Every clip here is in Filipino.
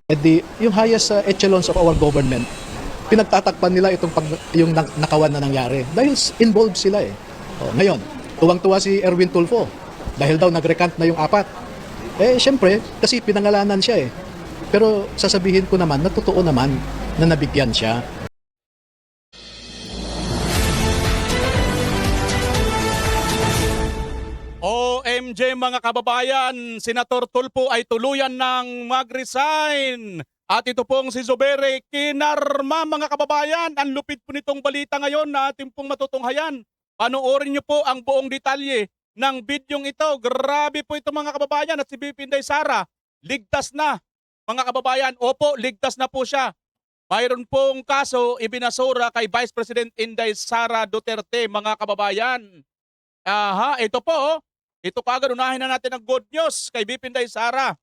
At yung highest echelons of our government, pinagtatakpan nila yung nakawan na nangyari dahil involved sila eh. Ngayon, tuwang-tuwa si Erwin Tulfo dahil daw nag-recant na yung apat. Syempre, kasi pinangalanan siya eh. Pero sasabihin ko naman na totoo naman na nabigyan siya. OMG mga kababayan, Senator Tulfo ay tuluyan ng mag-resign. At ito pong si Zubiri kinarma mga kababayan. Ang lupit po nitong balita ngayon na ating pong matutunghayan. Panoorin niyo po ang buong detalye ng bidyong ito. Grabe po ito mga kababayan. At si BP Inday Sara, ligtas na mga kababayan. Opo, ligtas na po siya. Mayroon pong kaso ibinasura kay Vice President Inday Sara Duterte mga kababayan. Aha, ito po oh. Ito kagad, unahin na natin ang good news kay BP Inday Sara.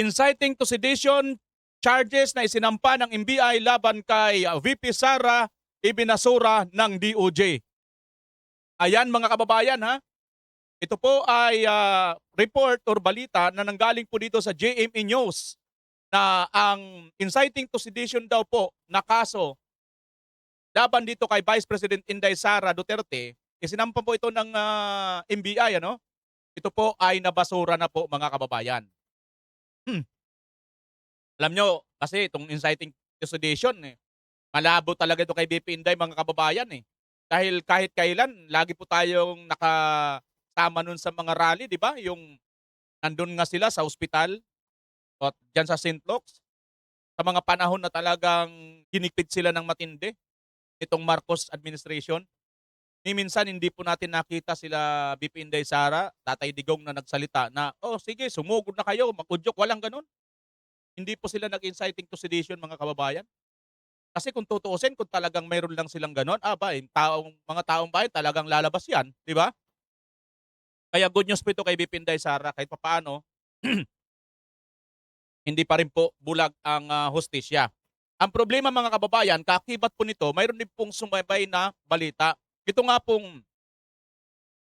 Inciting to sedition charges na isinampa ng NBI laban kay VP Sara ibinasura ng DOJ. Ayan mga kababayan ha. Ito po ay report or balita na nanggaling po dito sa JME News na ang inciting to sedition daw po na kaso laban dito kay Vice President Inday Sara Duterte, isinampa po ito ng NBI ano. Ito po ay nabasura na po mga kababayan. Alam nyo, kasi itong inciting to sedition malabo talaga ito kay BP Inday mga kababayan eh. Dahil kahit kailan, lagi po tayong nakasama nun sa mga rally, di ba? Yung nandun nga sila sa ospital at dyan sa St. Luke's. Sa mga panahon na talagang ginikpit sila ng matindi itong Marcos administration. Ni minsan hindi po natin nakita sila BP Inday Sara, Tatay Digong na nagsalita na, oh sige, sumugod na kayo, mag-udyok, walang ganun. Hindi po sila nag-inciting to sedition mga kababayan. Kasi kung tutuusin, kung talagang mayroon lang silang ganon, mga taong bayan talagang lalabas yan, di ba? Kaya good news po ito kay BP Inday Sara, kahit papaano, hindi pa rin po bulag ang hustisya. Ang problema mga kababayan, kakibat po nito, mayroon din pong sumabay na balita. Ito nga pong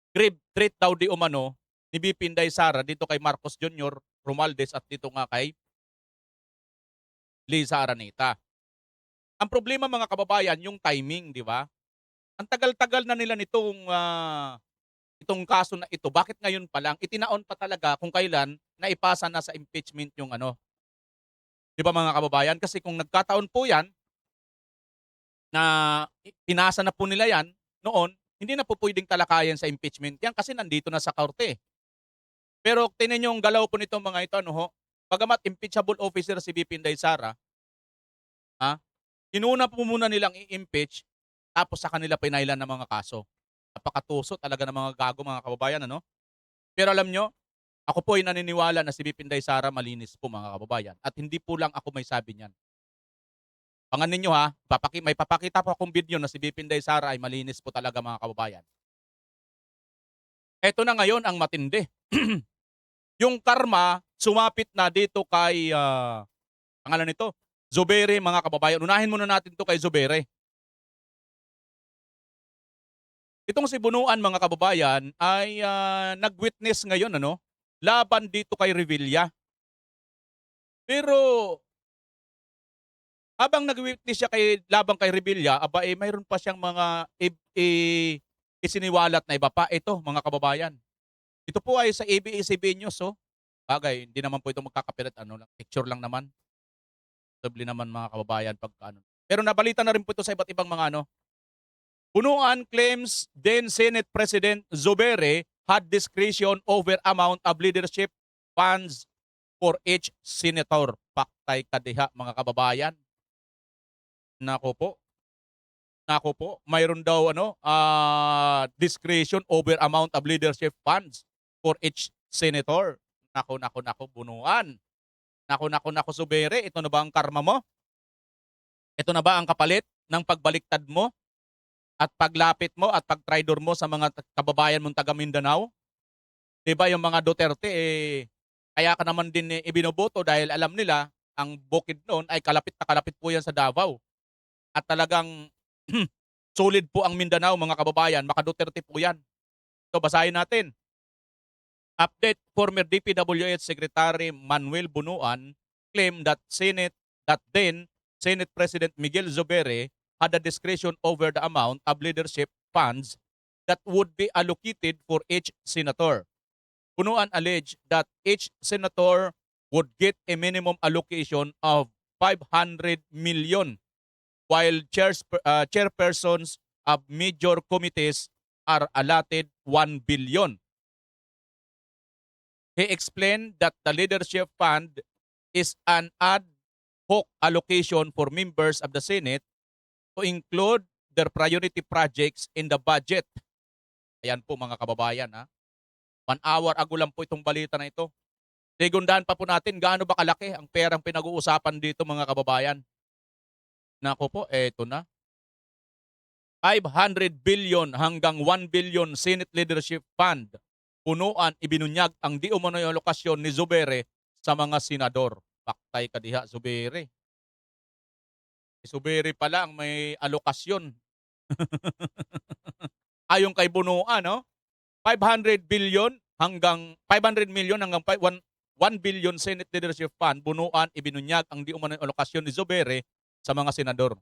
grave threat daw di umano ni BP Inday Sara dito kay Marcos Jr., Romualdez at dito nga kay Liza Araneta. Ang problema mga kababayan, yung timing, di ba? Ang tagal-tagal na nila itong kaso na ito. Bakit ngayon pa lang? Itinaon pa talaga kung kailan naipasa na sa impeachment yung ano. Di ba mga kababayan? Kasi kung nagkataon po yan, na pinasa na po nila yan noon, hindi na po pwedeng talakayan sa impeachment yan kasi nandito na sa korte. Pero tinan nyo yung galaw po nitong mga ito, ano ho? Bagamat impeachable officer si BP Inday Sara, inuna po muna nilang i-impeach, tapos sa kanila pinailan ng mga kaso. Napakatuso talaga ng mga gago mga kababayan, ano? Pero alam nyo, ako po ay naniniwala na si BP Inday Sara malinis po mga kababayan. At hindi po lang ako may sabi niyan. Pangan ninyo ha, may papakita po akong video na si BP Inday Sara ay malinis po talaga mga kababayan. Eto na ngayon ang matindi. Yung karma, sumapit na dito kay, pangalan nito, Zubiri mga kababayan. Unahin muna natin to kay Zubiri. Itong si Bunuan mga kababayan ay nag-witness ngayon ano, laban dito kay Revilla. Pero habang nag-witness siya laban kay Revilla, mayroon pa siyang mga isiniwalat na iba pa. Ito mga kababayan. Ito po ay sa ABS-CBN News oh. Bagay, hindi naman po ito magkakapirat picture lang naman. Sabli naman mga kababayan pagka. Pero nabalita na rin po ito sa iba't ibang mga Bunuan claims then Senate President Zubiri had discretion over amount of leadership funds for each senator. Paktay kadiha mga kababayan. Nako po, mayroon daw discretion over amount of leadership funds for each senator. Nako, Bunuan. Nako, Zubiri, ito na ba ang karma mo? Ito na ba ang kapalit ng pagbaliktad mo at paglapit mo at pagtraidor mo sa mga kababayan mong taga Mindanao? Diba yung mga Duterte kaya ka naman din ibinoboto dahil alam nila ang bukid noon ay kalapit na kalapit po yan sa Davao. At talagang solid po ang Mindanao mga kababayan, maka Duterte po yan. So basahin natin. Update, former DPWH Secretary Manuel Bunuan claimed that then Senate President Miguel Zubere had a discretion over the amount of leadership funds that would be allocated for each senator. Bunuan alleged that each senator would get a minimum allocation of 500 million while chairpersons of major committees are allotted 1 billion. He explained that the leadership fund is an ad hoc allocation for members of the Senate to include their priority projects in the budget. Ayan po mga kababayan ha. 1 hour ago lang po itong balita na ito. Sigundahan pa po natin gaano ba kalaki ang perang pinag-uusapan dito mga kababayan. Nako po, eto na. 500 billion hanggang 1 billion Senate Leadership Fund. Punuan, ibinunyag ang di umano'y alokasyon ni Zubere sa mga senador. Paktay ka diha, Zubere. Si Zubere pala ang may alokasyon. Ayon kay Bunuan, no? 500 billion hanggang 500 million hanggang 1 billion Senate Leadership Fund. Bunuan, ibinunyag ang di umano'y alokasyon ni Zubere sa mga senador.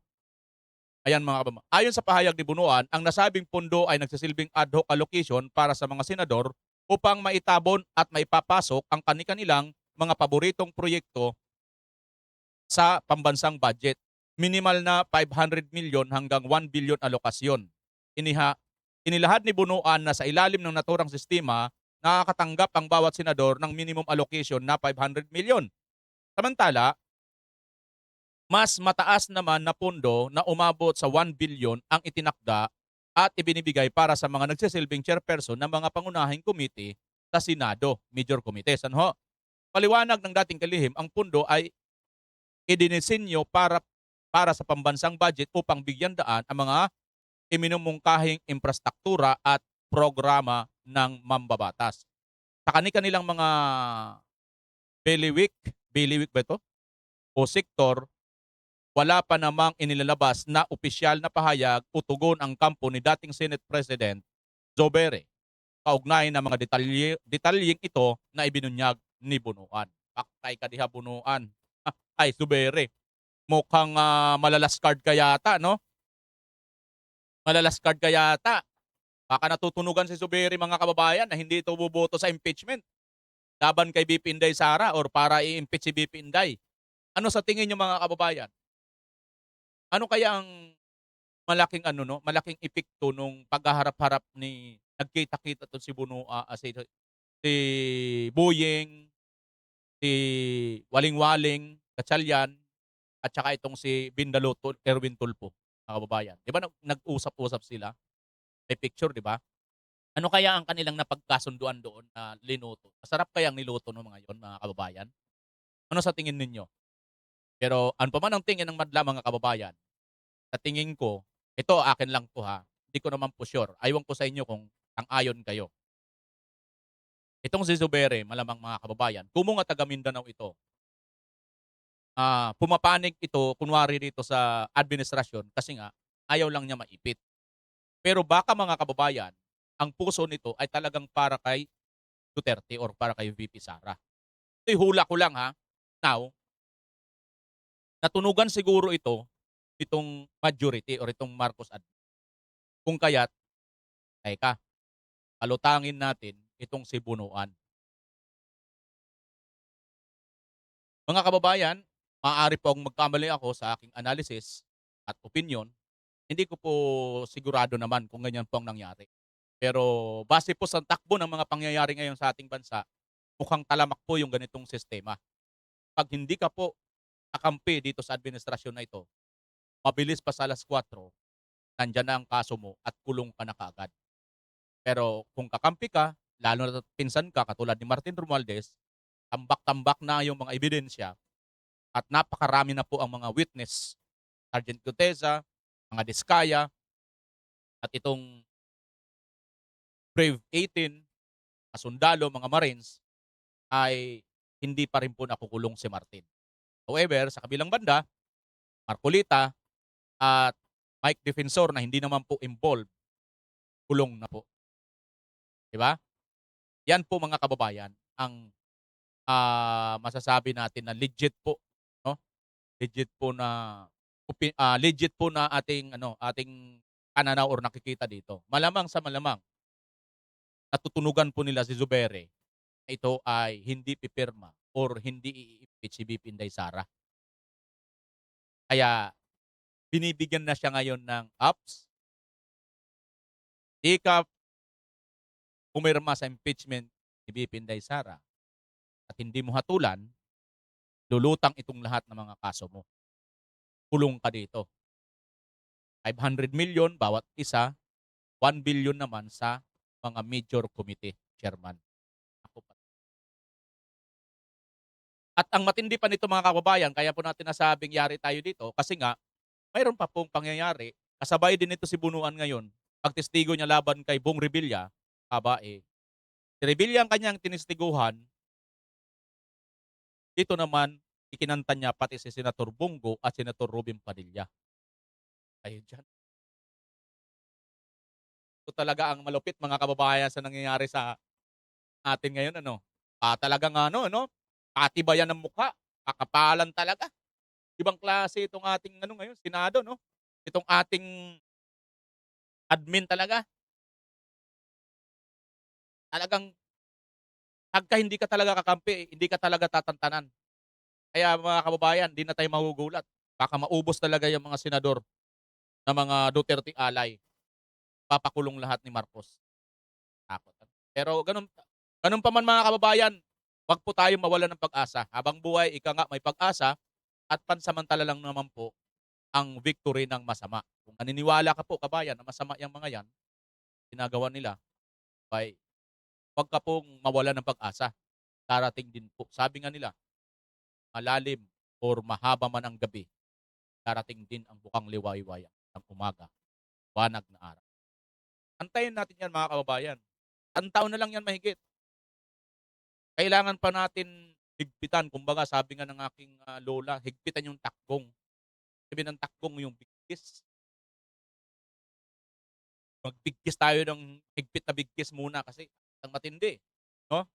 Ayan mga kabama. Ayon sa pahayag ni Bunuan, ang nasabing pondo ay nagsisilbing ad hoc allocation para sa mga senador upang maitabon at maipapasok ang kanilang mga paboritong proyekto sa pambansang budget. Minimal na 500 million hanggang 1 billion alokasyon. Inilahad ni Bunuan na sa ilalim ng naturang sistema, nakakatanggap ang bawat senador ng minimum allocation na 500 million. Samantala, mas mataas naman na pondo na umabot sa 1 billion ang itinakda at ibinibigay para sa mga nagsisilbing chairperson ng mga pangunahing komite sa Senado, major committees. Ano? Paliwanag ng dating kalihim, ang pondo ay idinisenyo para sa pambansang budget upang bigyan daan ang mga iminumungkahing infrastruktura at programa ng mambabatas. Sa kanilang mga bailiwick ba ito? O sektor, wala pa namang inilalabas na opisyal na pahayag o tugon ang kampo ni dating Senate President Zubere. Kaugnay ng mga detalyeng ito na ibinunyag ni Bunuan. Paktay ka diha, Bunuan. Ay, Zubere. Mukhang malalaskard ka yata, no? Malalaskard ka yata. Baka natutunugan si Zubere mga kababayan na hindi ito buboto sa impeachment laban kay BP Inday Sara or para i-impeach si BP Inday. Ano sa tingin niyo mga kababayan? Ano kaya ang malaking epekto nung paghaharap-harap ni nagkita-kita to si si Boyeng, si Waling-Waling, Gatchalian, at saka itong si Bindaloto, Erwin Tulfo, mga kababayan. Di ba nag-usap-usap sila? May picture, di ba? Ano kaya ang kanilang napagkasunduan doon na linuto? Masarap kaya ang niluto ng mga yon, mga kababayan? Ano sa tingin ninyo? Pero ano pa man ang tingin ng madla mga kababayan, sa tingin ko, ito akin lang to ha, hindi ko naman po sure. Aywan ko sa inyo kung sang-ayon kayo. Itong si Zubere, malamang mga kababayan, kumunga taga Mindanao ito. Pumapanig ito, kunwari dito sa administrasyon kasi nga ayaw lang niya maipit. Pero baka mga kababayan, ang puso nito ay talagang para kay Duterte or para kay VP Sara. Ito'y hula ko lang ha. Now, natunugan siguro itong majority or itong Marcos kung kaya't, teka, palutangin natin itong si Bunuan. Mga kababayan, maaari po akong magkamali ako sa aking analysis at opinion. Hindi ko po sigurado naman kung ganyan po ang nangyari. Pero base po sa takbo ng mga pangyayari ngayon sa ating bansa, mukhang talamak po yung ganitong sistema. Pag hindi ka po akampi dito sa administrasyon na ito, mabilis pa sa alas 4, nandyan na ang kaso mo at kulong ka na kaagad. Pero kung kakampi ka, lalo na pinsan ka katulad ni Martin Romualdez, tambak-tambak na yung mga ebidensya at napakarami na po ang mga witness, Sergeant Guteza, mga Diskaya, at itong Brave 18, mga sundalo, mga Marines, ay hindi pa rin po nakukulong si Martin. However, sa kabilang banda, Marcolita at Mike Defensor na hindi naman po involved, kulong na po. Diba? Yan po mga kababayan ang masasabi natin na legit po legit po na legit po na ating pananaw or nakikita dito. Malamang sa malamang natutunugan po nila si Zubere na ito ay hindi pipirma or hindi i-impeach si VP Inday Sara. Kaya binibigyan na siya ngayon ng ups. Di ka pumirma sa impeachment ni VP Inday Sara at hindi mo hatulan, lulutang itong lahat ng mga kaso mo. Kulong ka dito. 500 million bawat isa, 1 billion naman sa mga major committee chairman. Ako pa. At ang matindi pa nito mga kababayan, kaya po natin nasabing yari tayo dito kasi nga mayroon pa pong pangyayari. Kasabay din ito si Bunuan ngayon. Pagtestigo niya laban kay Bong Revilla, si Revilla ang kanyang tinistiguhan, dito naman ikinanta niya pati si Senator Bongo at Senator Robin Padilla. Ayun dyan. Ito talaga ang malupit mga kababayan sa nangyayari sa atin ngayon. Talagang katibayan ng mukha, kakapalan talaga. Ibang klase itong ating ngayon, Senado, no? Itong ating admin talaga. Talagang pagka hindi ka talaga kakampi, hindi ka talaga tatantanan. Kaya mga kababayan, di na tayo magugulat. Baka maubos talaga yung mga senador na mga Duterte alay. Papakulong lahat ni Marcos. Takot. Pero ganun pa man mga kababayan, wag po tayong mawalan ng pag-asa. Habang buhay, ika nga may pag-asa at pansamantala lang naman po ang victory ng masama. Kung naniniwala ka po kabayan na masama yung mga yan, ginagawa nila, ay wag ka pong mawalan ng pag-asa. Darating din po. Sabi nga nila, malalim or mahaba man ang gabi, darating din ang bukang liwaywaya ng umaga, banag na araw. Antayin natin yan mga kababayan. Ang taon na lang yan mahigit. Kailangan pa natin higpitan. Kumbaga sabi nga ng aking lola, higpitan yung takbong. Sabi ng takbong yung bigkis. Magbigkis tayo ng higpit na bigkis muna kasi ang matindi. No?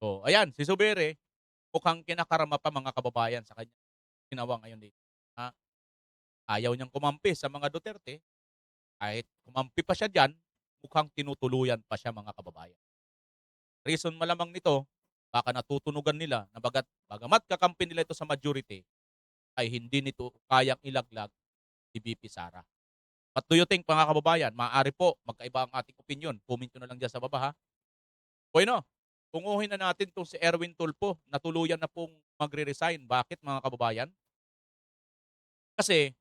So, ayan, si Zubere, mukhang kinakarama pa mga kababayan sa kanya. Ginawa ngayon dito. Ayaw niyang kumampi sa mga Duterte. Kahit kumampi pa siya dyan, mukhang tinutuluyan pa siya mga kababayan. Reason malamang nito, baka natutunugan nila na bagamat kakampi nila ito sa majority, ay hindi nito kayang ilaglag si VP Sara. What do you think mga kababayan? Maaari po, magkaiba ang ating opinion. Comment nyo na lang dyan sa baba ha. Bueno, tunguhin na natin itong si Erwin Tulfo na tuluyan na pong magre-resign. Bakit mga kababayan? Kasi,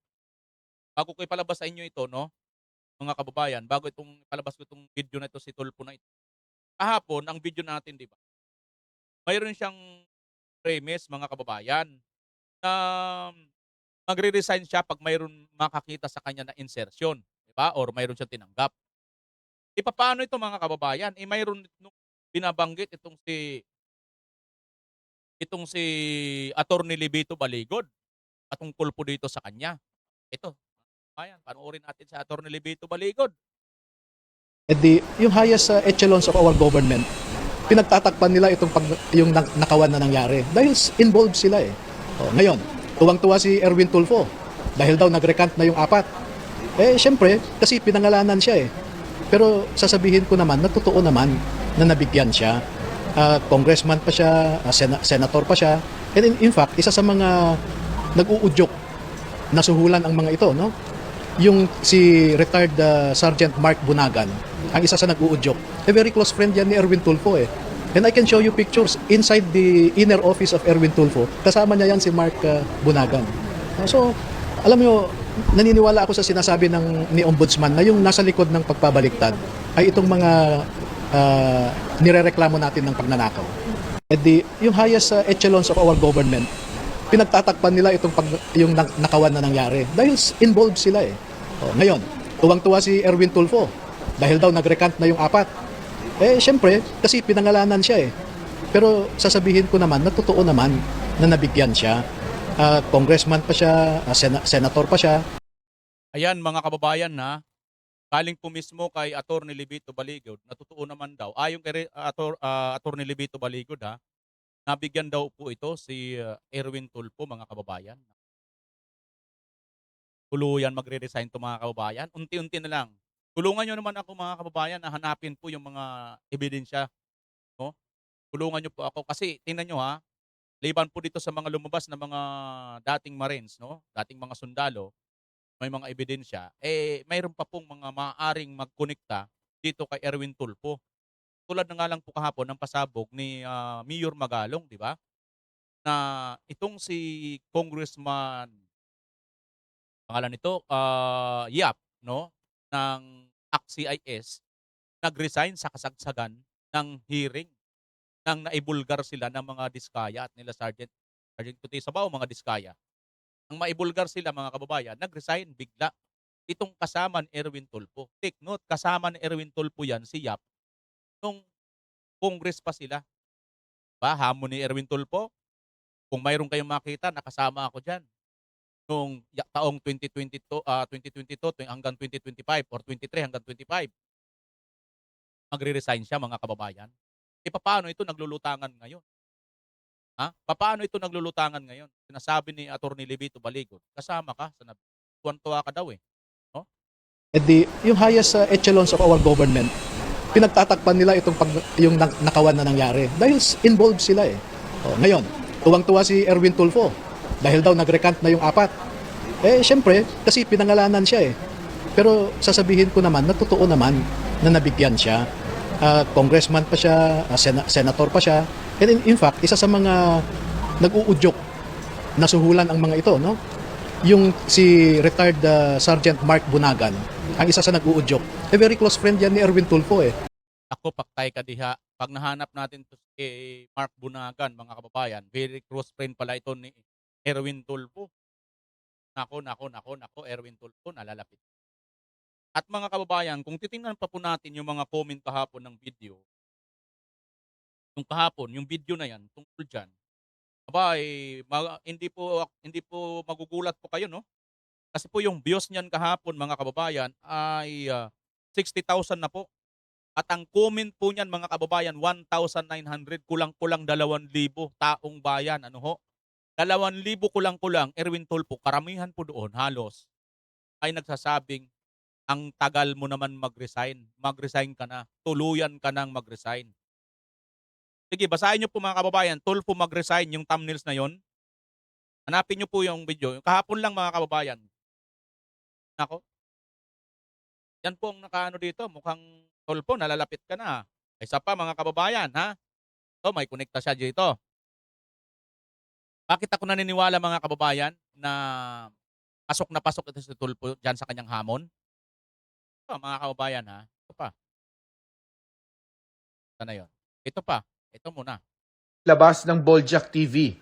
bago ko ipalabas sa inyo ito, no, mga kababayan, bago itong palabas ko itong video na ito si Tulfo na ito. Kahapon, ang video natin, di ba? Mayroon siyang premise, mga kababayan, na magre-resign siya pag mayroon makakita sa kanya na insertion, di ba? Or mayroon siyang tinanggap. Paano ito mga kababayan? Mayroon binabanggit itong si Attorney Libito Baligod patungkol po dito sa kanya. Ito, kababayan, panoorin natin sa Attorney Libito Baligod. Yung highest echelons of our government, pinagtatakpan nila yung nakawan na nangyari dahil involved sila eh. Ngayon, tuwang-tuwa si Erwin Tulfo dahil daw nag-recant na yung 4. Syempre, kasi pinangalanan siya eh. Pero sasabihin ko naman na totoo naman na nabigyan siya. Congressman pa siya, senator pa siya. And in fact, isa sa mga nag-uudyok na suhulan ang mga ito, no? Yung si retired Sergeant Mark Bunagan, ang isa sa nag-uudyok. Very close friend yan ni Erwin Tulfo eh. And I can show you pictures inside the inner office of Erwin Tulfo. Kasama niya yan si Mark Bunagan. So, alam mo, naniniwala ako sa sinasabi ni Ombudsman na yung nasa likod ng pagpabaliktad ay itong mga nirereklamo natin ng pagnanakaw. Yung highest echelons of our government, pinagtatakpan nila yung nakawan na nangyari dahil involved sila eh. Ngayon, tuwang-tuwa si Erwin Tulfo dahil daw nag-recant na yung 4. Syempre, kasi pinangalanan siya eh. Pero sasabihin ko naman na totoo naman na nabigyan siya. Congressman pa siya, senator pa siya. Ayan mga kababayan na galing po mismo kay Attorney Libito Baligod na totoo naman daw. Ayon kay Attorney Libito Baligod Nabigyan daw po ito si Erwin Tulfo, mga kababayan. Tuluyan magre-resign 'to, mga kababayan. Unti-unti na lang. Tulungan niyo naman ako, mga kababayan, na hanapin po yung mga ebidensya, 'no? Tulungan niyo po ako kasi tingnan niyo, ha, liban po dito sa mga lumabas na mga dating Marines, 'no, dating mga sundalo, may mga ebidensya, mayroon pa pong mga maaaring magkonekta dito kay Erwin Tulfo. Tulad na nga lang po kahapon ng pasabog ni Mayor Magalong, 'di ba? Na itong si Congressman, pangalan nito, Yap, 'no, ng ACT-CIS, nag-resign sa kasagsagan ng hearing nang naibulgar sila ng mga diskaya at nila Sergeant Tuti Sabaw, mga diskaya. Nang maibulgar sila, mga kababayan, nag-resign bigla. Itong kasama ni Erwin Tulfo. Take note, kasama ni Erwin Tulfo 'yan, si Yap, nung Congress pa sila. Ba, hamon ni Erwin Tulfo, kung mayroon kayong makita, nakasama ako diyan nung taong 2022 hanggang 2025 or 23 hanggang 25. Magre-resign siya, mga kababayan. Papaano ito naglulutangan ngayon? Ha? Papaano ito naglulutangan ngayon? Sinasabi ni Attorney Levito Baligon, kasama ka sa tuwan-tuwa ka daw, no? Yung highest echelons of our government, pinagtatakpan nila yung nakawan na nangyari dahil involved sila eh. Ngayon, tuwang-tuwa si Erwin Tulfo dahil daw nag-recant na yung 4. Syempre, kasi pinangalanan siya eh. Pero sasabihin ko naman na totoo naman na nabigyan siya. Congressman pa siya, senator pa siya. And in fact, isa sa mga nag-uudyok na suhulan ang mga ito, no? Yung si retired Sergeant Mark Bunagan, ang isa sa nag-uudyok. Very close friend yan ni Erwin Tulfo eh. Ako, paktay ka diha. Pag nahanap natin to kay Mark Bunagan, mga kababayan, very close friend pala ito ni Erwin Tulfo. Nako, Erwin Tulfo, nalalapit. At mga kababayan, kung titingnan pa po natin yung mga comment kahapon ng video, yung kahapon, yung video na yan, tungkol dyan, hindi po magugulat po kayo, no? Kasi po yung views niyan kahapon, mga kababayan, ay 60,000 na po. At ang comment po niyan, mga kababayan, 1,900, kulang-kulang 2,000 taong bayan. Ano ho? 2,000 kulang-kulang, Erwin Tulfo, karamihan po doon, halos, ay nagsasabing, ang tagal mo naman mag-resign. Mag-resign ka na. Tuluyan ka nang mag-resign. Sige, basahin niyo po, mga kababayan, Tulfo mag-resign, yung thumbnails na yon. Hanapin niyo po yung video. Kahapon lang, mga kababayan. Nako. Yan po ang nakaano dito. Mukhang Tulfo, nalalapit ka na. Isa pa, mga kababayan, ha? So, may konekta siya dito. Bakit ako naniniwala, mga kababayan, na pasok na pasok ito si Tulfo dyan sa kanyang hamon? Ito, mga kababayan, ha? Ito pa. Ito na yun. Ito pa. Ito muna. Labas ng Boljak TV.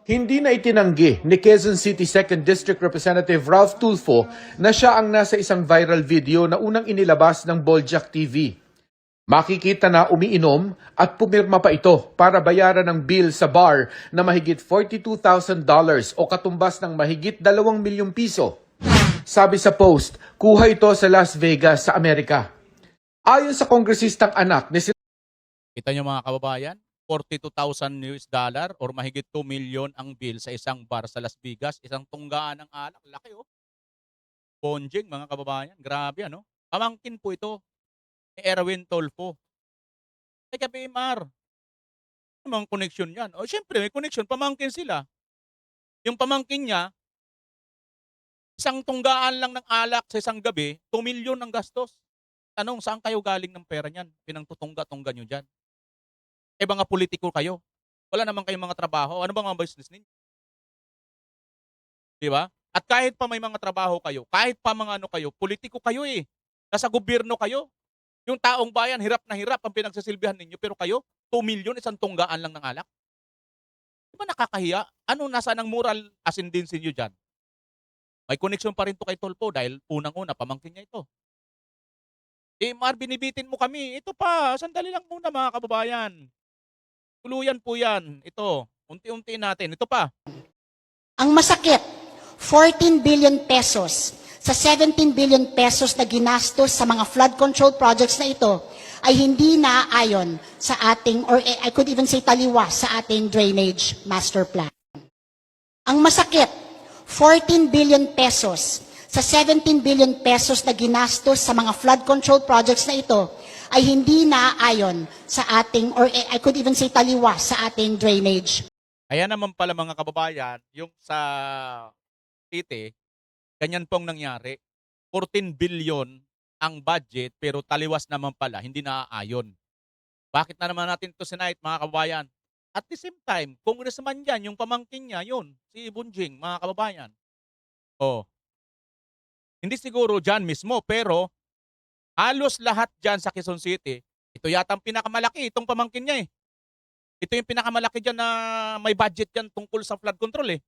Hindi na itinanggi ni Quezon City 2nd District Representative Ralph Tulfo na siya ang nasa isang viral video na unang inilabas ng Boljak TV. Makikita na umiinom at pumirma pa ito para bayaran ng bill sa bar na mahigit $42,000 o katumbas ng mahigit 2 milyong piso. Sabi sa post, kuha ito sa Las Vegas sa Amerika. Ayon sa kongresistang anak ni Kita nyo, mga kababayan, $42,000 or mahigit 2 million ang bill sa isang bar sa Las Vegas, isang tunggaan ng alak. Laki, oh. Bonjing, mga kababayan. Grabe, ano? Pamangkin po ito ni Erwin Tulfo. Teka, PMR. Ano mga connection yan? O, syempre, may connection. Pamangkin sila. Yung pamangkin niya, isang tunggaan lang ng alak sa isang gabi, 2 million ang gastos. Tanong, saan kayo galing ng pera niyan? Pinangtutungga-tungga nyo dyan. Mga politiko kayo. Wala naman kayong mga trabaho. Ano bang mga business ninyo? Di ba? At kahit pa may mga trabaho kayo, kahit pa mga ano kayo, politiko kayo eh. Nasa gobyerno kayo. Yung taong bayan, hirap na hirap ang pinagsasilbihan ninyo. Pero kayo, 2 million, isang tunggaan lang ng alak. Di ba nakakahiya? Ano, nasa ng moral ascendancy nyo dyan? May connection pa rin to kay Tulfo dahil unang-una, pamangkin niya ito. Binibitin mo kami. Ito pa, sandali lang muna, mga kababayan. Tuluyan po yan. Ito, unti-unti natin. Ito pa. Ang masakit, 14 billion pesos sa 17 billion pesos na ginastos sa mga flood control projects na ito ay hindi naaayon sa ating, or I could even say taliwas sa ating drainage master plan. Ang masakit, 14 billion pesos sa 17 billion pesos na ginastos sa mga flood control projects na ito ay hindi naaayon sa ating, or I could even say taliwas sa ating drainage. Kaya naman pala mga kababayan, yung sa city, ganyan pong nangyari. 14 billion ang budget pero taliwas naman pala, hindi naaayon. Bakit na naman natin to tonight mga kababayan? At the same time, congressman yan, yung pamangkin niya, yun, si Bunjing, mga kababayan. Oh. Hindi siguro dyan mismo, pero halos lahat dyan sa Quezon City, ito yata ang pinakamalaki, itong pamangkin niya eh. Ito yung pinakamalaki dyan na may budget dyan tungkol sa flood control eh.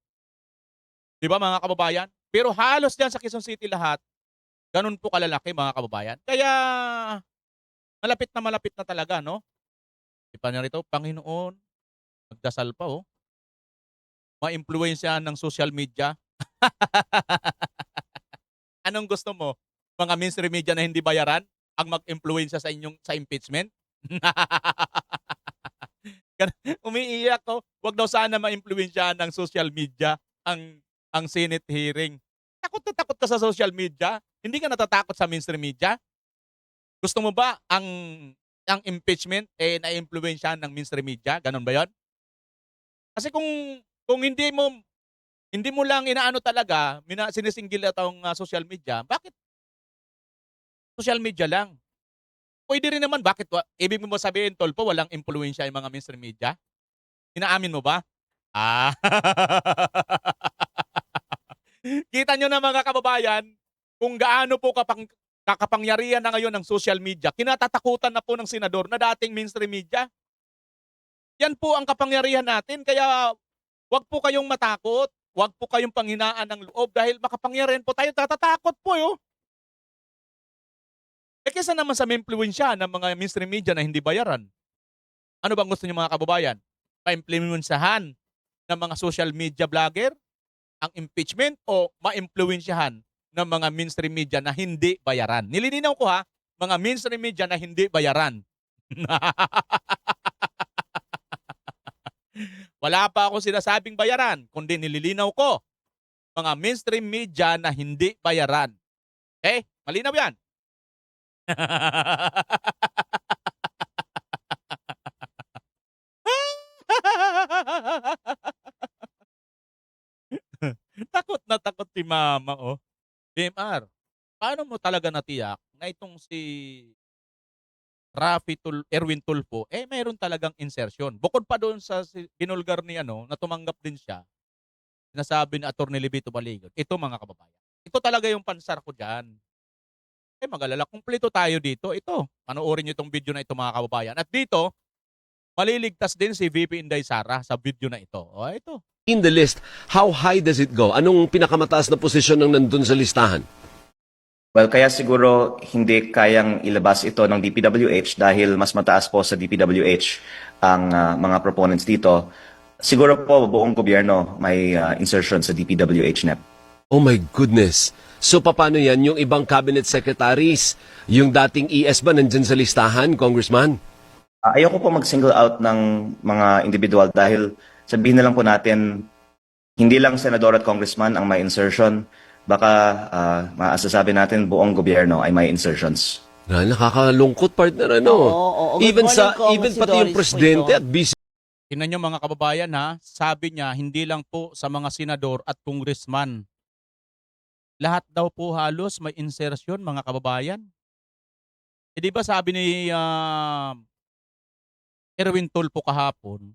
Di ba mga kababayan? Pero halos dyan sa Quezon City lahat, ganun po kalalaki mga kababayan. Kaya malapit na talaga, no? Di pa na rito, Panginoon, magdasal pa oh. Ma-impluwensyahan ng social media. Anong gusto mo? Mga mainstream media na hindi bayaran ang mag-impluwensya sa inyong sa impeachment? Umiiyak ko. Wag daw sana ma-impluwensyahan ng social media ang Senate hearing. Takot na takot ka sa social media? Hindi ka natatakot sa mainstream media? Gusto mo ba ang impeachment na-impluwensyahan ng mainstream media? Ganon ba 'yon? Kasi kung hindi mo lang inaano talaga, sinisinggil atong social media, bakit social media lang? Pwede rin naman, bakit ibig mo sabihin, Tolpo, walang impluwensya yung mga mainstream media? Inaamin mo ba? Ah. Kita nyo na mga kababayan, kung gaano po kakapangyarihan na ngayon ng social media, kinatatakutan na po ng senador na dating mainstream media. Yan po ang kapangyarihan natin, kaya wag po kayong matakot, wag po kayong panghinaan ng loob dahil makapangyarihan po tayo, tatatakot po yo. Kesa naman sa impluwensya ng mga mainstream media na hindi bayaran. Ano bang gusto niyo mga kababayan? Pa-impluwensyahan ng mga social media vlogger ang impeachment o ma-impluwensyahan ng mga mainstream media na hindi bayaran? Nililinaw ko ha, mga mainstream media na hindi bayaran. Wala pa ako sinasabing bayaran, kundi nililinaw ko mga mainstream media na hindi bayaran. Okay? Malinaw yan. Takot na takot si mama, oh. DMR, paano mo talaga natiyak na itong si Erwin Tulfo, mayroon talagang insertion. Bukod pa doon sa binulgar ni na tumanggap din siya, sinasabi ni Atty. Libito Baligon, ito mga kababayan, ito talaga yung pansar ko dyan. Mag-alala, kumpleto tayo dito. Ito, panoorin nyo itong video na ito mga kababayan. At dito, maliligtas din si VP Inday Sara sa video na ito. O, ito. In the list, how high does it go? Anong pinakamataas na posisyon ng nandun sa listahan? Well, kaya siguro hindi kayang ilabas ito ng DPWH dahil mas mataas po sa DPWH ang mga proponents dito. Siguro po buong gobyerno may insertion sa DPWH NEP. Oh my goodness. So paano yan? Yung ibang cabinet secretaries, yung dating ES ba nandyan sa listahan, Congressman? Ayoko po mag-single out ng mga individual dahil sabihin na lang po natin, hindi lang senador at congressman ang may insertion. Baka maasasabi natin buong gobyerno ay may insertions. Nakakalungkot, partner, ano? Oo. Even Good morning, even si pati yung Doris presidente Puyo. at vice Tingnan nyo mga kababayan ha, sabi niya hindi lang po sa mga senador at congressman. Lahat daw po halos may insertion mga kababayan. Di ba sabi ni Erwin Tulfo kahapon,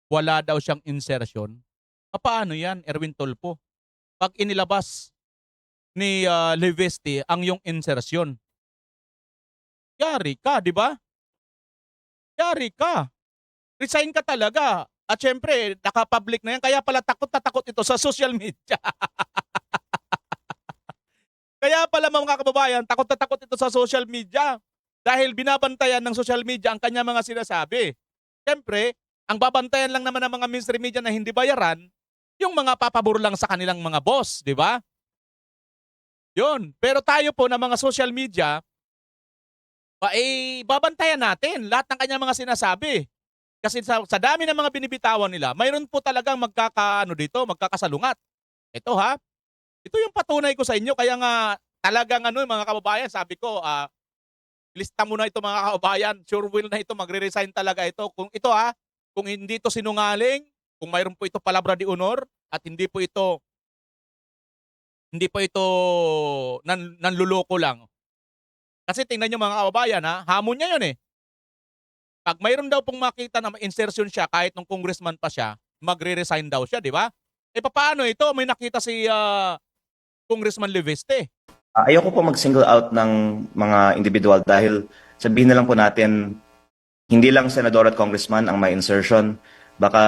wala daw siyang insertion. Paano yan, Erwin Tulfo? Pag inilabas ni Leveste ang yung insertion, yari ka, di ba? Yari ka. Resign ka talaga. At syempre, naka-public na yan. Kaya pala takot na takot ito sa social media. Kaya pala mga kababayan, takot na takot ito sa social media. Dahil binabantayan ng social media ang kanya mga sinasabi. Syempre, ang babantayan lang naman ng mga mainstream media na hindi bayaran, yung mga papabor lang sa kanilang mga boss, di ba? Yun. Pero tayo po na mga social media, babantayan natin lahat ng kanyang mga sinasabi. Kasi sa dami ng mga binibitawan nila, mayroon po talagang magkakasalungat. Ito ha, ito yung patunay ko sa inyo. Kaya nga talagang mga kababayan, sabi ko, lista mo na ito mga kababayan. Sure will na ito, magre-resign talaga ito. Kung hindi ito sinungaling, kung mayroon po ito palabra de honor, at hindi po ito nanluloko lang. Kasi tingnan nyo mga kababayan ha, hamon niya yun eh. Pag mayroon daw pong makita na insertion siya kahit nung congressman pa siya, magre-resign daw siya, di ba? Paano ito? May nakita si Congressman Leveste. Ayoko po mag-single out ng mga individual dahil sabihin na lang po natin, hindi lang senador at congressman ang may insertion. Baka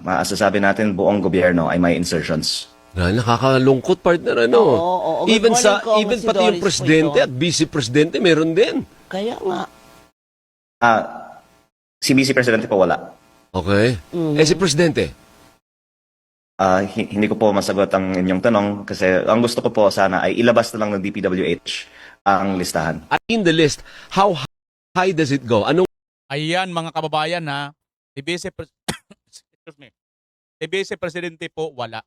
maasasabi natin buong gobyerno ay may insertions. Nakakalungkot, partner, ano? Oo. Good morning po, Even si pati yung Doris po presidente ito. at vice-presidente meron din. Kaya nga. Si Vice Presidente po wala. Okay. Si presidente? Hindi ko po masagot ang inyong tanong kasi ang gusto ko po sana ay ilabas na lang ng DPWH ang listahan. At in the list, how high does it go? Anong Ayan mga kababayan ha, excuse me. Si Vice Presidente po wala.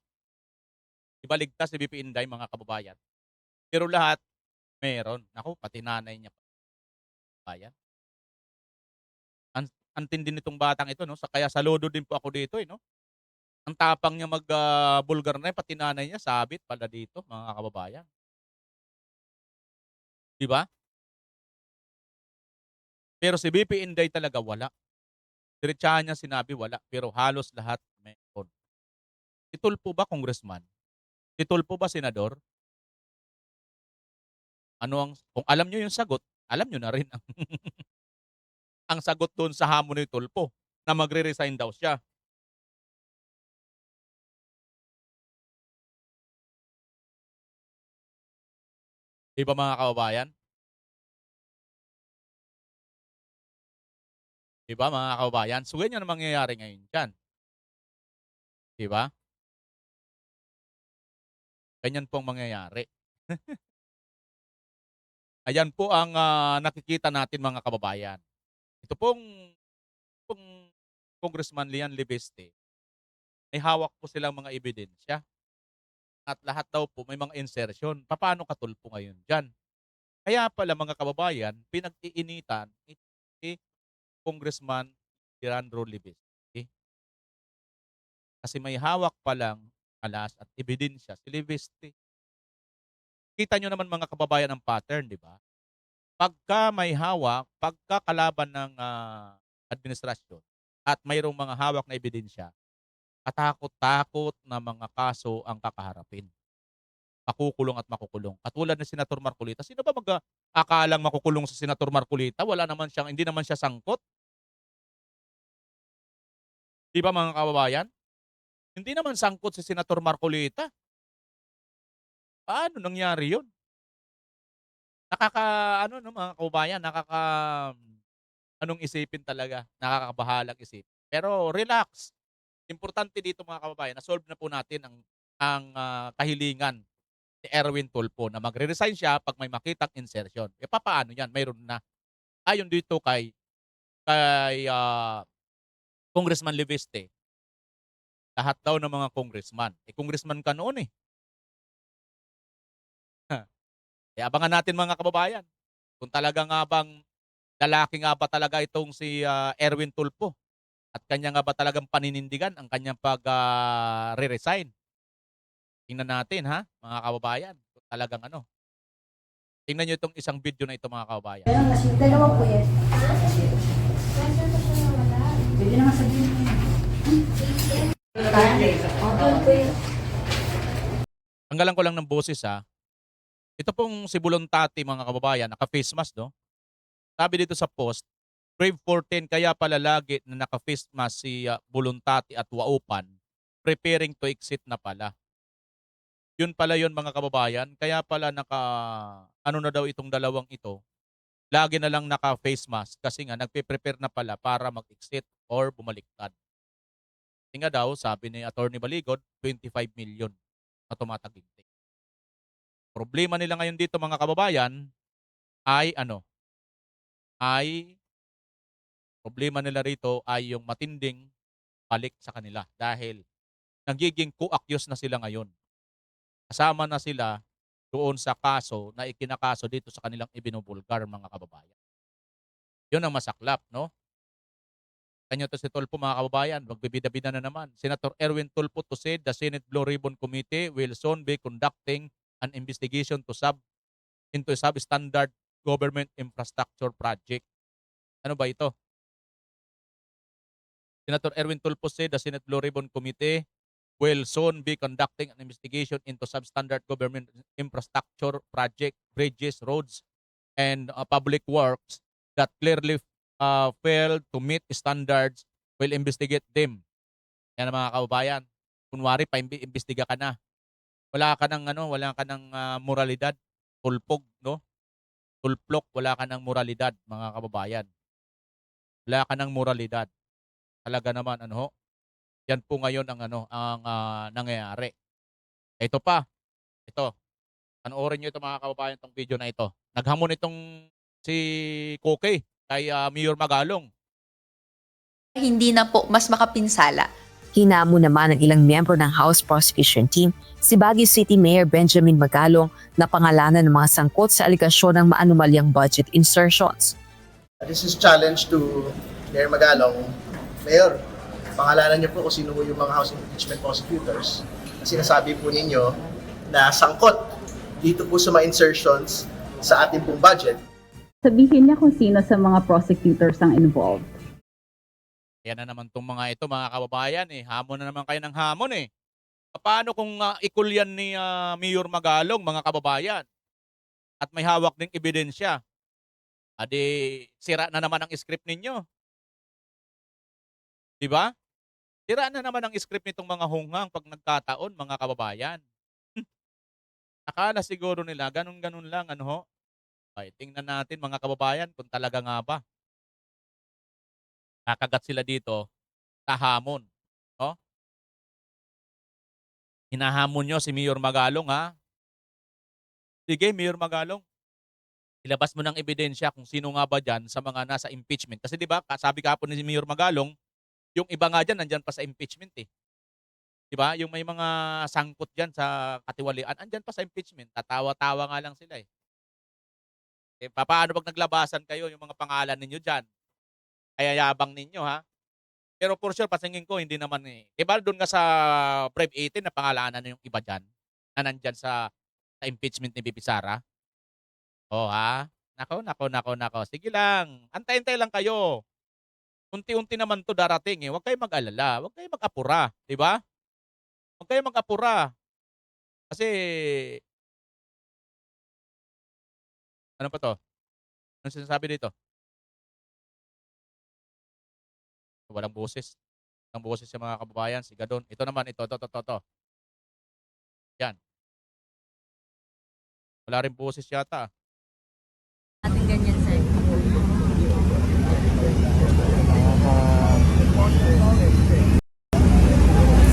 Ibaligtas si BP Inday mga kababayan. Pero lahat meron. Naku, pati nanay niya pa. Bayan. Ang tindi nitong batang ito, no? Kaya saludo din po ako dito, no? Ang tapang niya mag-bulgar na, pati nanay niya sabit pala dito, mga kababayan. Di ba? Pero si BP Inday talaga wala. Diretsahan niya sinabi wala, pero halos lahat meron. Si Tulfo ba congressman? Si Tulfo ba senador? Kung alam niyo yung sagot, alam niyo na rin ang sagot doon sa hamon ni Tulfo na magre-resign daw siya. Di ba mga kababayan? Di ba mga kababayan? So ganyan ang mangyayari ngayon dyan. Di ba? Ganyan po ang mangyayari. Ayan po ang nakikita natin mga kababayan. Ito pong Congressman Lian Leveste, may hawak po silang mga ebidensya. At lahat daw po may mga insertion. Paano katulpo ngayon dyan? Kaya pala mga kababayan, pinag-iinitan si Congressman Leandro Leveste. Kasi may hawak palang alas at ebidensya si Leveste. Kita nyo naman mga kababayan ang pattern, di ba? Pagka may hawak, pagka kalaban ng administrasyon at mayroong mga hawak na ebidensya, katakot-takot na mga kaso ang kakaharapin. Makukulong at makukulong. Katulad ni Senator Marcolita. Sino ba mag-akalang makukulong sa Senator Marcolita? Hindi naman siya sangkot. Di ba mga kababayan? Hindi naman sangkot si Senator Marcolita. Paano nangyari yun? Mga kababayan, anong isipin talaga, nakakabahalang isipin. Pero relax. Importante dito mga kababayan, na-solve na po natin ang kahilingan ni Erwin Tulfo na magre-resign siya pag may makitang insertion. Paano yan? Mayroon na. Ayon dito kay Congressman Leveste, lahat daw ng mga congressman. Congressman ka noon eh. Abangan natin mga kababayan. Kung talaga nga bang lalaki nga ba talaga itong si Erwin Tulfo at kanya nga ba talagang paninindigan ang kanyang pag-re-resign. Tingnan natin ha, mga kababayan. Kung talagang Tingnan nyo itong isang video na ito mga kababayan. Dalawa po yan. Pwede naman sabihin mo yan. Tanggalan ko lang ng boses ha. Ito pong si Buluntati mga kababayan, naka-face mask no? Sabi dito sa post, Brave 14 kaya pala lagi na naka-face mask si Buluntati at Waupan, preparing to exit na pala. Yun pala yun mga kababayan, kaya pala na daw itong dalawang ito, lagi na lang naka-face mask kasi nga nagpe-prepare na pala para mag-exit or bumaliktad. Kasi nga daw, sabi ni Attorney Baligod, 25 million na tumataginting. Problema nila ngayon dito mga kababayan ay ay problema nila rito ay yung matinding balik sa kanila dahil nagiging co-accused na sila ngayon. Kasama na sila doon sa kaso na ikinakaso dito sa kanilang ibinubulgar, mga kababayan. Yun ang masaklap, no? Kanya to si Tulfo, mga kababayan, magbibida-bida na naman. Senator Erwin Tulfo to said the Senate Blue Ribbon Committee will soon be conducting an investigation into substandard government infrastructure project. Ano ba ito? Senator Erwin Tulfo said the Senate Blue Ribbon Committee will soon be conducting an investigation into substandard government infrastructure project, bridges, roads, and public works that clearly failed to meet standards. Will investigate them. Yan ang mga kababayan. Kunwari, pa-imbestiga ka na. Wala ka ng moralidad. Tulpog, no? Tulplok, wala ka ng moralidad, mga kababayan. Wala ka ng moralidad. Talaga naman, yan po ngayon ang nangyayari. Ito pa. Ito. Panoorin nyo ito, mga kababayan, itong video na ito. Naghamon itong si Koke kay Mayor Magalong. Hindi na po mas makapinsala. Hinamo naman ng ilang miyembro ng House Prosecution Team si Baguio City Mayor Benjamin Magalong na pangalanan ng mga sangkot sa aligasyon ng maanumalyang budget insertions. This is challenge to Mayor Magalong. Mayor, pangalanan niyo po kung sino yung mga House Impeachment Prosecutors. Sinasabi po ninyo na sangkot dito po sa mga insertions sa ating pong budget. Sabihin niya kung sino sa mga prosecutors ang involved. Yan na naman itong mga ito, mga kababayan. Hamon na naman kayo ng hamon. Paano kung ikul yan ni Mayor Magalong, mga kababayan? At may hawak ding ebidensya. Adi, sira na naman ang script ninyo. Diba? Sira na naman ang script nitong mga hunghang pag nagkataon, mga kababayan. Akala siguro nila, ganun-ganun lang, Ay, tingnan natin, mga kababayan, kung talaga nga ba. Kakagat sila dito sa hamon. No? Hinahamon nyo si Mayor Magalong, ha? Sige, Mayor Magalong. Ilabas mo ng ebidensya kung sino nga ba dyan sa mga nasa impeachment. Kasi di ba, sabi kahapon ni Mayor Magalong, yung iba nga dyan, nandyan pa sa impeachment Di ba? Yung may mga sangkot dyan sa katiwalian, andyan pa sa impeachment. Tatawa-tawa nga lang sila paano pag naglabasan kayo yung mga pangalan ninyo dyan? Kaya yabang ninyo, ha? Pero for sure, pasingin ko, hindi naman Diba doon nga sa Brave 18 na pangalanan na yung iba dyan na nandyan sa impeachment ni Bibi Sara? Ha? Nako. Sige lang. Antay-antay lang kayo. Unti-unti naman to darating Huwag kayong mag-alala. Huwag kayong mag-apura. Diba? Huwag kayong mag-apura. Kasi, ano pa to? Anong sinasabi dito? Walang boses. Walang boses sa mga kababayan. Siga doon. Ito naman, ito. Yan. Wala rin boses yata. Ating ganyan, sir.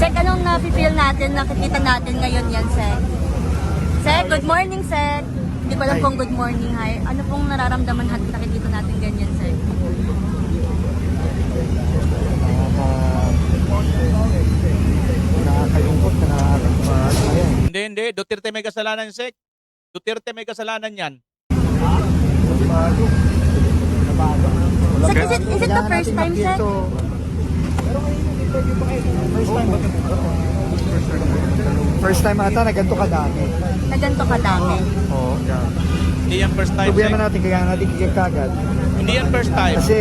Sir, anong na-feel natin, nakikita natin ngayon yan, sir? Sir, good morning, sir. Hindi ko alam kung good morning, hi. Ano pong nararamdaman natin, nakikita natin ganyan, sir? Nakakalungkot na nakakatawa. Hindi. Duterte may kasalanan, Sek. Duterte may kasalanan yan. Sir, is it the first time, sir? First time ata na ganito kadami. Na ganito kadami? Oo. Hindi yan first time, Sek. Problema natin, kaya natin kagad. Hindi yan first time. Kasi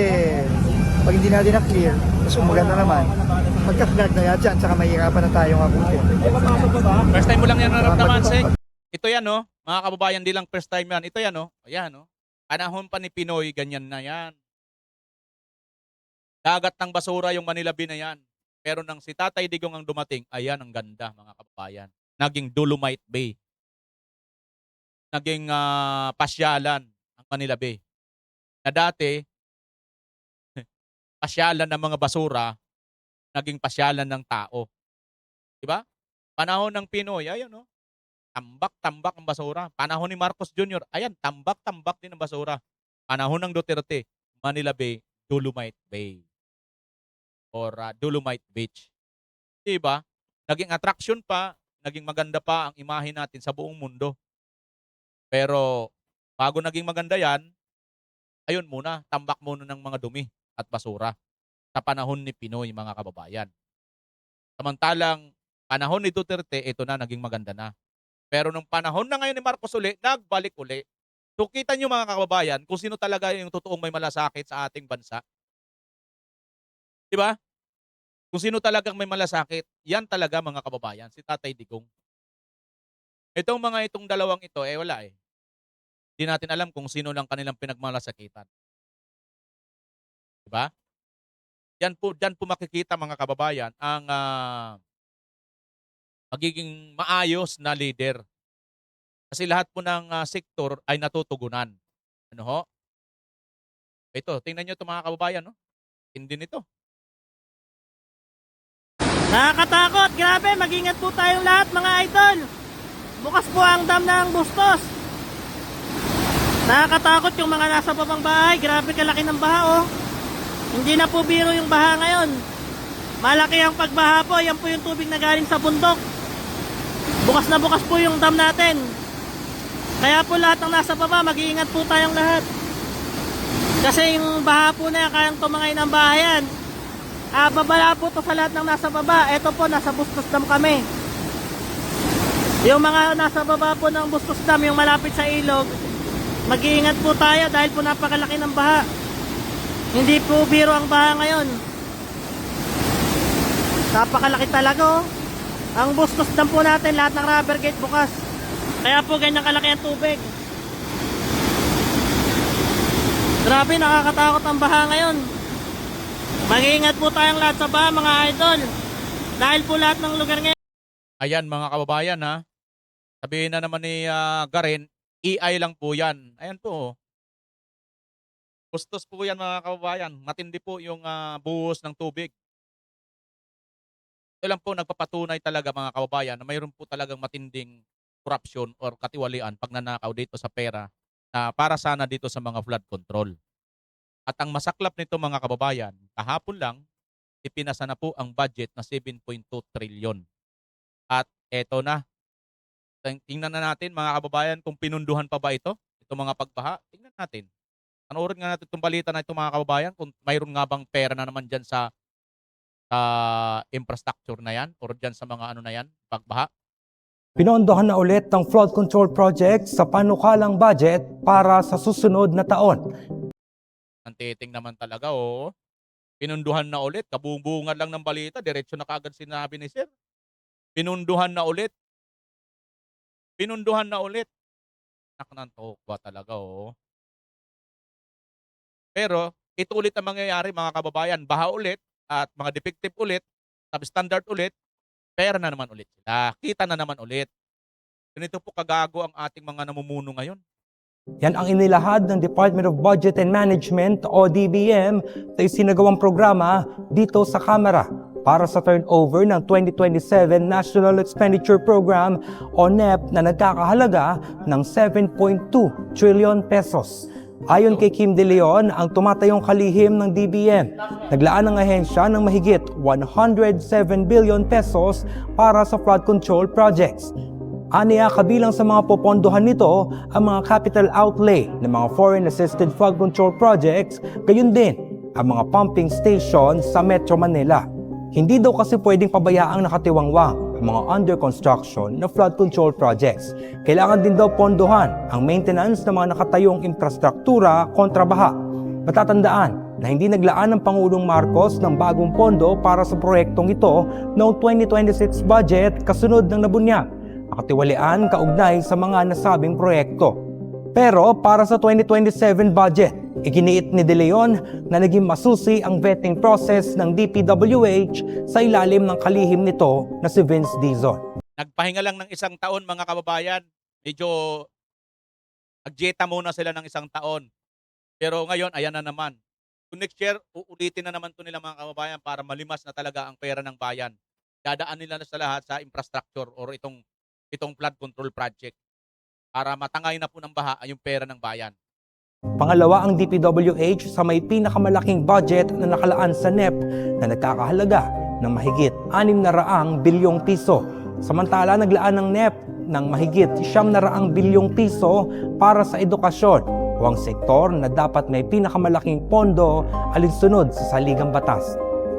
pag hindi natin na-clear, mas maganda naman. Magkakagat na yan dyan, saka mahirapan na tayong abutin. First time mo lang yan naramdaman, Sek. Ito yan, mga kababayan, di lang first time yan. Ito yan, Ayan, Panahon pa ni Pinoy, ganyan na yan. Dagat ng basura yung Manila Bay na yan. Pero nang si Tatay Digong ang dumating, ayan ang ganda, mga kababayan. Naging Dolomite Bay. Naging pasyalan ang Manila Bay. Na dati, pasyalan ng mga basura, naging pasyalan ng tao. Diba? Panahon ng Pinoy, ayan tambak-tambak ang basura. Panahon ni Marcos Jr., ayan, tambak-tambak din ang basura. Panahon ng Duterte, Manila Bay, Dolomite Bay or Dolomite Beach. Diba? Naging attraction pa, naging maganda pa ang imahe natin sa buong mundo. Pero bago naging maganda yan, ayun muna, tambak muna ng mga dumi at basura sa panahon ni Pinoy, mga kababayan. Samantalang panahon ni Duterte, ito na, naging maganda na. Pero nung panahon na ngayon ni Marcos uli, nagbalik uli. So kita nyo mga kababayan kung sino talaga yung totoong may malasakit sa ating bansa. Diba? Kung sino talagang may malasakit, yan talaga mga kababayan, si Tatay Digong. Itong dalawang ito, wala eh. Hindi natin alam kung sino lang kanilang pinagmalasakitan. Diba? Diyan po makikita mga kababayan ang magiging maayos na leader. Kasi lahat po ng sektor ay natutugunan. Ano ho? Ito, tingnan nyo ito mga kababayan, no? Hindi nito. Nakakatakot, grabe, mag-ingat po tayong lahat mga idol. Bukas po ang dam ng Bustos. Nakakatakot yung mga nasa babang bahay, grabe kalaki ng baha oh. Hindi na po biro yung baha ngayon. Malaki ang pagbaha po, yan po yung tubig na galing sa bundok. Bukas na bukas po yung dam natin. Kaya po lahat ng nasa baba, mag-iingat po tayong lahat. Kasi yung baha po na yan, kayang tumangay ng bahayan. Babala po to sa lahat ng nasa baba. Ito po, nasa Bustos Dam kami. Yung mga nasa baba po ng Bustos Dam, yung malapit sa ilog, mag-iingat po tayo dahil po napakalaki ng baha. Hindi po biro ang baha ngayon. Napakalaki talaga oh. Ang Bustos Dam po natin, lahat ng rubber gate bukas. Kaya po ganyan kalaki ang tubig. Grabe, nakakatakot ang baha ngayon. Mag-iingat po tayong lahat sa baha mga idol. Dahil po lahat ng lugar ngayon. Ayan mga kababayan ha. Sabihin na naman ni Garen, EI lang po yan. Ayan po oh. Bustos po yan mga kababayan. Matindi po yung buhos ng tubig. Ito lang po nagpapatunay talaga mga kababayan na mayroon po talagang matinding corruption or katiwalian pag nanakaw dito sa pera na para sana dito sa mga flood control. At ang masaklap nito mga kababayan, kahapon lang, ipinasa na po ang budget na 7.2 trilyon. At eto na, tingnan na natin mga kababayan kung pinunduhan pa ba ito, itong mga pagbaha. Tingnan natin. Panoorin nga natin itong balita na ito mga kababayan kung mayroon nga bang pera na naman dyan sa infrastructure na yan or dyan sa mga ano na yan, pagbaha. Pinondohan na ulit ang flood control project sa panukalang budget para sa susunod na taon. Ang titing naman talaga, oh. Pinunduhan na ulit. Kabubungan lang ng balita. Diretso na kaagad sinabi ni Sir. Pinunduhan na ulit. Pinunduhan na ulit. Naknantok ba talaga, oh. Pero, ito ulit ang mangyayari, mga kababayan. Baha ulit at mga defective ulit, substandard ulit, pera na naman ulit sila. Kita na naman ulit. Ganito po kagago ang ating mga namumuno ngayon. Yan ang inilahad ng Department of Budget and Management o DBM sa isinagawang programa dito sa Kamara para sa turnover ng 2027 National Expenditure Program o NEP na nagkakahalaga ng 7.2 trillion pesos. Ayon kay Kim De Leon, ang tumatayong kalihim ng DBM, naglaan ng ahensya ng mahigit 107 billion pesos para sa flood control projects. Aniya, kabilang sa mga popondohan nito ang mga capital outlay ng mga foreign-assisted flood control projects, gayon din ang mga pumping station sa Metro Manila. Hindi daw kasi pwedeng pabayaang nakatiwangwang ang mga under construction na flood control projects. Kailangan din daw pondohan ang maintenance ng mga nakatayong infrastruktura kontra baha. Matatandaan na hindi naglaan ng Pangulong Marcos ng bagong pondo para sa proyektong ito noong 2026 budget kasunod ng nabunyag. Nakatiwalian kaugnay sa mga nasabing proyekto. Pero para sa 2027 budget, iginiit ni De Leon na naging masusi ang vetting process ng DPWH sa ilalim ng kalihim nito na si Vince Dizon. Nagpahinga lang ng isang taon mga kababayan. Medyo nagjeta muna sila ng isang taon. Pero ngayon, ayan na naman. So next year, uulitin na naman ito nila mga kababayan para malimas na talaga ang pera ng bayan. Dadaan nila na sa lahat sa infrastructure or itong flood control project para matangay na po ng baha yung pera ng bayan. Pangalawa ang DPWH sa may pinakamalaking budget na nakalaan sa NEP na nagkakahalaga ng mahigit 600 bilyong piso. Samantala naglaan ng NEP ng mahigit 900 bilyong piso para sa edukasyon o ang sektor na dapat may pinakamalaking pondo alinsunod sa saligang batas.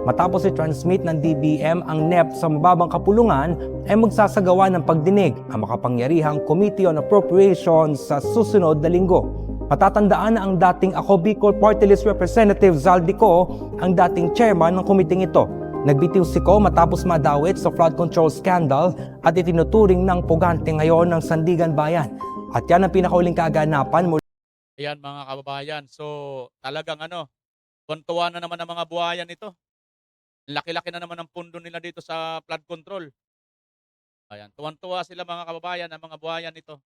Matapos i-transmit ng DBM ang NEP sa mababang kapulungan, ay magsasagawa ng pagdinig ang makapangyarihang Committee on Appropriations sa susunod na linggo. Matatandaan na ang dating Ako Bicol Party List Representative Zaldico ang dating chairman ng komiting ito. Nagbitiw si Ko matapos madawit sa flood control scandal at itinuturing ng pugante ngayon ng Sandigan Bayan. At yan ang pinakauling kaganapan mula. Ayan mga kababayan. So talagang tuwan-tuwa na naman ang mga buhayan ito. Laki-laki na naman ang pundo nila dito sa flood control. Ayan, tuwan-tuwa sila mga kababayan, ang mga buhayan ito.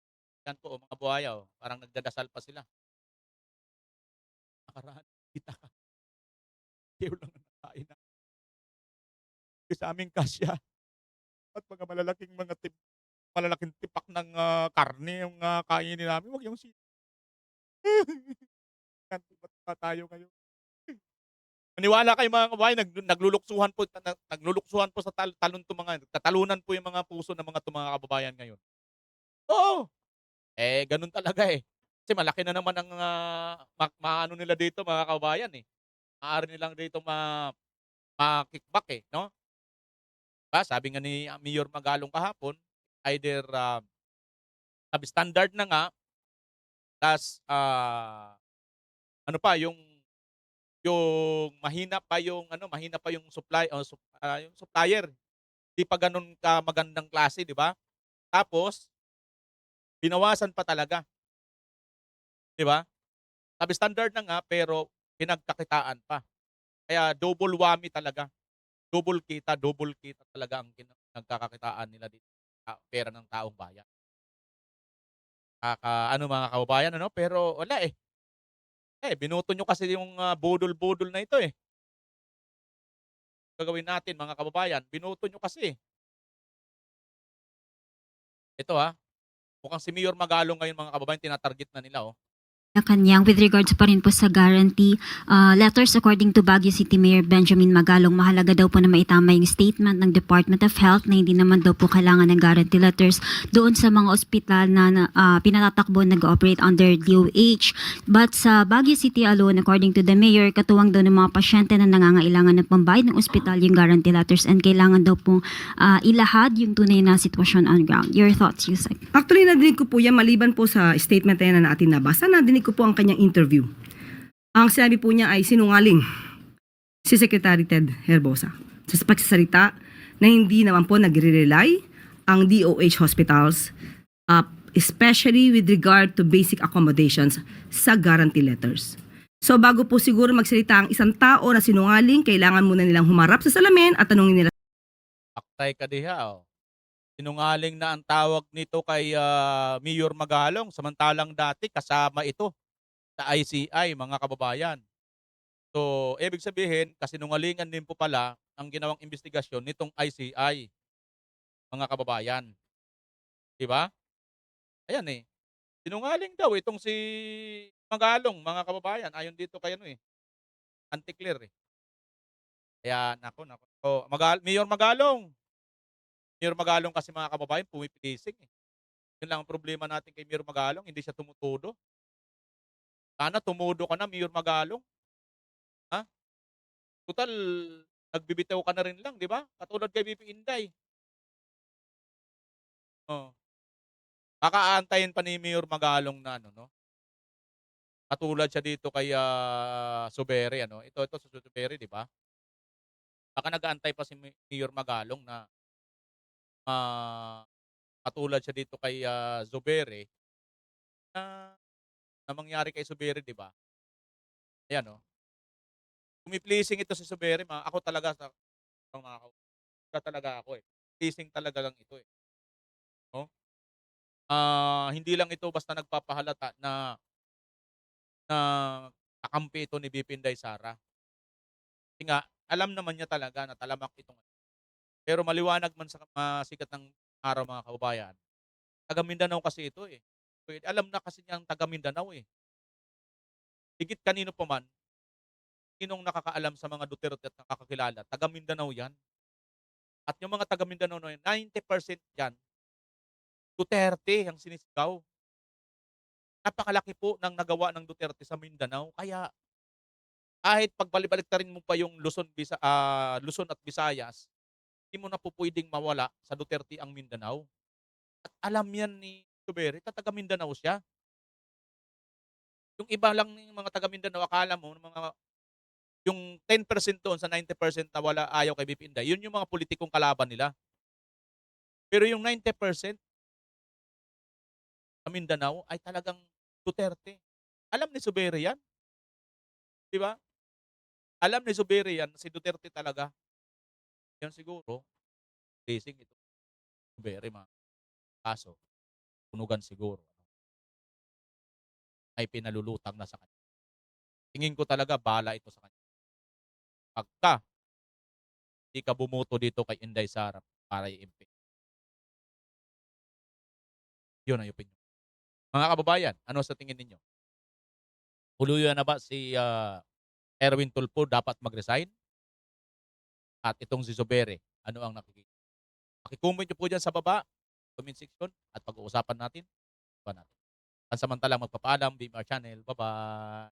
Yan po, mga buhaya, parang nagdadasal pa sila. Nakaraan, kita ka. Kaya lang nakain na. Sa aming kasya. At mga malalaking tipak ng karne yung kainin namin. Huwag yung Yan, ba't pa tayo ngayon? Maniwala kayo mga kababayan, nagluluksuhan po sa talon to tatalunan po yung mga puso ng mga kababayan ngayon. Oo. Ganun talaga Kasi malaki na naman ang maano nila dito mga kababayan Maaari nilang dito ma-kickback no? Diba? Sabi nga ni Mayor Magalong kahapon, either substandard na nga, tas ano pa yung mahina pa yung yung supplier. Di pa ganun ka magandang klase, di ba? Tapos binawasan pa talaga. Di ba? Substandard na nga pero pinagkakitaan pa. Kaya double whammy talaga. Double kita talaga ang nagkakakitaan nila dito sa pera ng taong bayan. Mga kababayan pero wala binuto nyo kasi yung budol-budol na ito Gagawin natin mga kababayan, binuto nyo kasi. Ito mukhang si Mayor Magalong ngayon mga kababayan tinatarget na nila na kanyang with regards pa rin po sa guarantee letters according to Baguio City Mayor Benjamin Magalong, mahalaga daw po na maitama yung statement ng Department of Health na hindi naman daw po kailangan ng guarantee letters doon sa mga ospital na pinatatakbo nag-operate under DOH. But sa Baguio City alone, according to the Mayor, katuwang daw ng mga pasyente na nangangailangan ng pambayad ng ospital yung guarantee letters and kailangan daw pong ilahad yung tunay na sitwasyon on ground. Your thoughts, Yusek? Actually, nadinig ko po yan maliban po sa statement na yan na atin nabasa. Nadinig ko po ang kanyang interview. Ang sinabi po niya ay sinungaling si Secretary Ted Herbosa sa pagsasalita na hindi naman po nagre-rely ang DOH hospitals especially with regard to basic accommodations sa guarantee letters. So bago po siguro magsalita ang isang tao na sinungaling, kailangan muna nilang humarap sa salamin at tanungin nila. Aktay ka diha Sinungaling na ang tawag nito kay Mayor Magalong, samantalang dati kasama ito sa ICI mga kababayan. So, ibig sabihin, kasinungalingan din po pala ang ginawang investigasyon nitong ICI mga kababayan. Diba? Ayan sinungaling daw itong si Magalong mga kababayan. Ayon dito kay Anti-clear Kaya, nako. So, Mayor Magalong kasi mga kababayan, pumipilising Yun lang ang problema natin kay Mayor Magalong, hindi siya tumutudo. Sana tumudo ka na, Mayor Magalong. Total, nagbibitaw ka na rin lang, di ba? Katulad kay BP Inday. Kakaantayin pa ni Mayor Magalong na Katulad siya dito kay Subere, Ito sa Subere, di ba? Baka nag-aantay pa si Mayor Magalong na katulad siya dito kay Zubere na mangyari kay Zubere, di ba? Ayan Pumipleasing ito si Zubere, ako talaga talaga ako Pleasing talaga lang ito hindi lang ito basta nagpapahalata na kakampi ito ni BP Inday Sara. Kasi nga, alam naman niya talaga na talamak itong pero maliwanag man sa sikat ng araw mga kababayan. Taga Mindanao kasi ito Alam na kasi niyang taga Mindanao higit kanino pa man, sinong nakakaalam sa mga Duterte at nakakakilala, taga Mindanao yan. At yung mga taga Mindanao na yan, 90% yan, Duterte ang sinisigaw. Napakalaki po ng nagawa ng Duterte sa Mindanao. Kaya kahit pagbalik-baliktarin mo pa yung Luzon at Visayas, hindi mo na po pwedeng mawala sa Duterte ang Mindanao. At alam yan ni Zuberi, taga Mindanao siya. Yung iba lang ng mga taga Mindanao, akala mo, yung 10% doon sa 90% na wala ayaw kay BP Inday, yun yung mga politikong kalaban nila. Pero yung 90% sa Mindanao ay talagang Duterte. Alam ni Zuberi yan. Di ba? Alam ni Zuberi yan, si Duterte talaga. Yan siguro, racing ito. Zuberi, mga kaso, tunugan siguro. Ay pinalulutang na sa kanya. Tingin ko talaga bala ito sa kanya. Pagka hindi ka bumoto dito kay Inday Sara para i-impeach. Yun ang opinion. Mga kababayan, ano sa tingin ninyo? Tuluyan na ba si Erwin Tulfo dapat mag-resign? At itong si Zuberi, ano ang nakikita? Pakicomment nyo po dyan sa baba, comment section, at pag-uusapan natin. Pansamantalang magpapaalam, BMR Channel. Bye-bye!